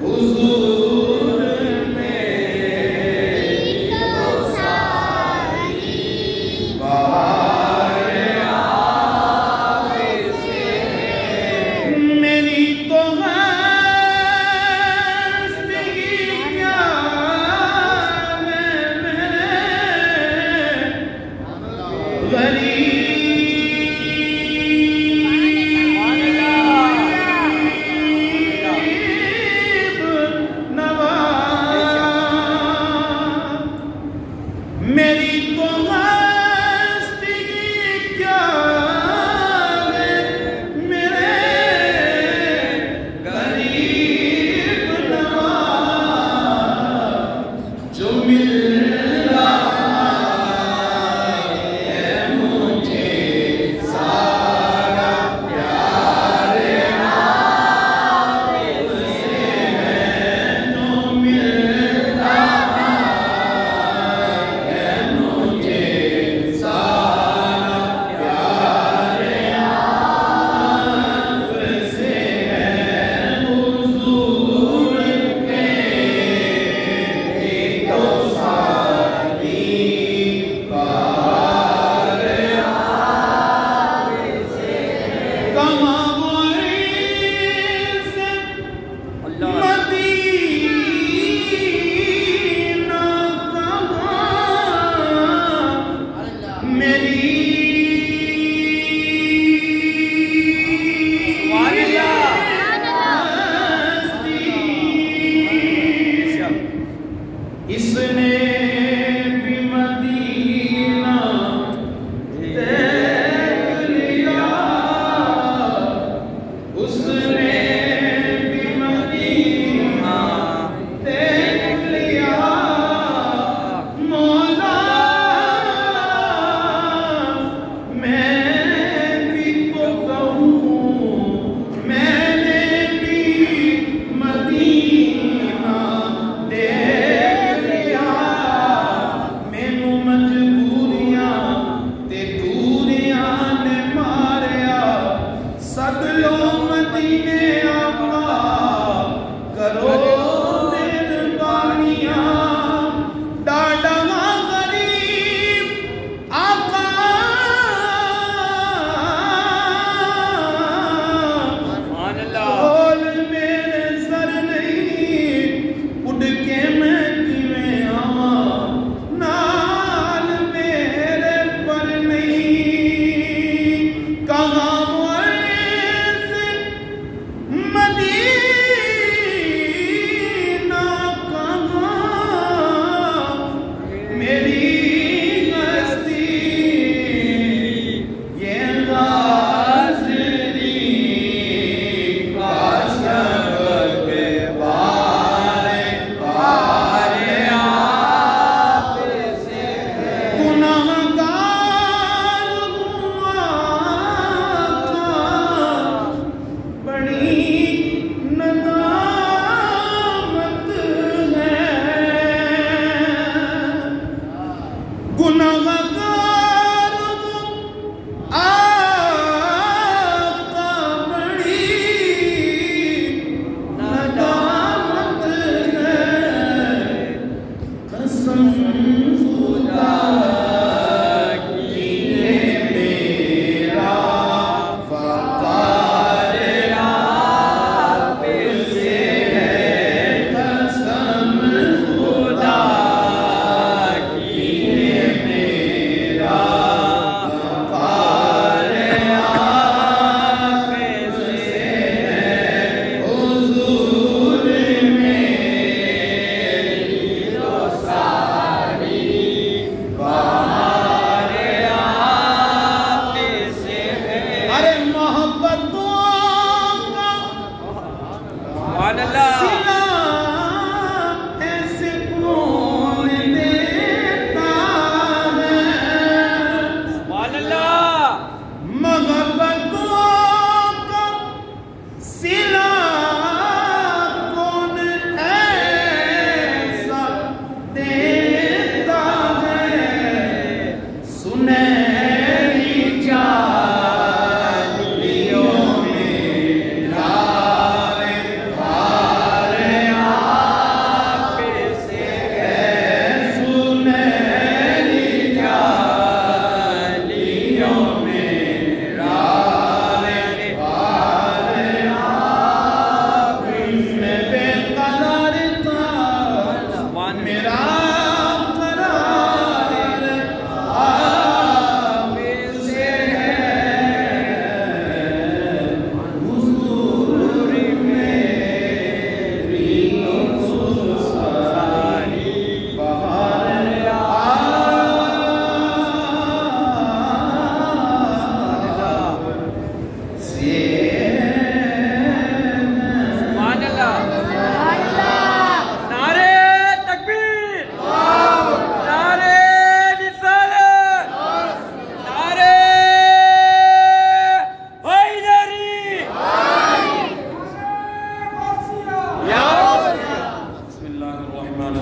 حضور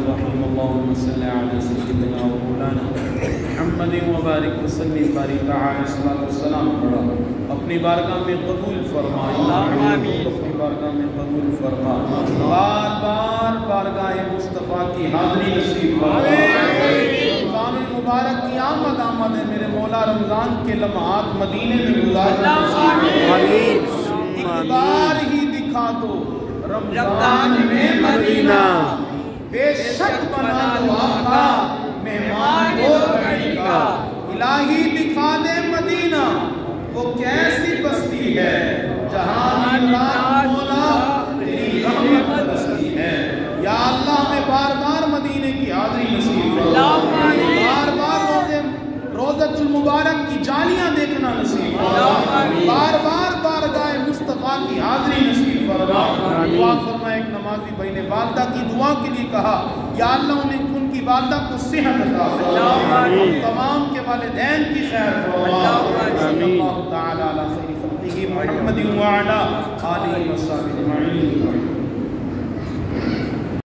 الرحيم اللهم صل على سيدنا ومولانا محمد وبارك وسلم بارك على الصلاة والسلام پڑھا اپنی بارگاہ میں قبول فرما آمین اپنی بارگاہ میں قبول فرما بار بار بارگاہ مصطفیٰ کی حاضری نصیب فرما رمضان المبارک کی آمد آمد ہے میرے مولا رمضان کے لمحات مدینے میں گزارنا نصیب ایک بار ہی دکھا دو رمضان میں مدینہ بے شک بنا دو آقا مہمان ہو گھڑی کا الہی دکھا دے مدینہ وہ کیسی بستی ہے جہاں مراد مولا تیری رحمت برستی ہے یا اللہ ہمیں بار بار مدینے کی حاضری نصیب فرما بار بار روضۃ المبارک کی جالیاں دیکھنا نصیب فرما بار بار بارگاہ مصطفیٰ کی حاضری نصیب فرما دعا فرما ایک نمازی بھائی نے والدہ کی دعا کے لیے کہا یا اللہ انہیں ان کی والدہ کو صحت عطا فرما تمام کے والدین کی خیر فرما صلی اللہ تعالی علی خیر خلقہ محمد وعلی آلہ وصحبہ اجمعین.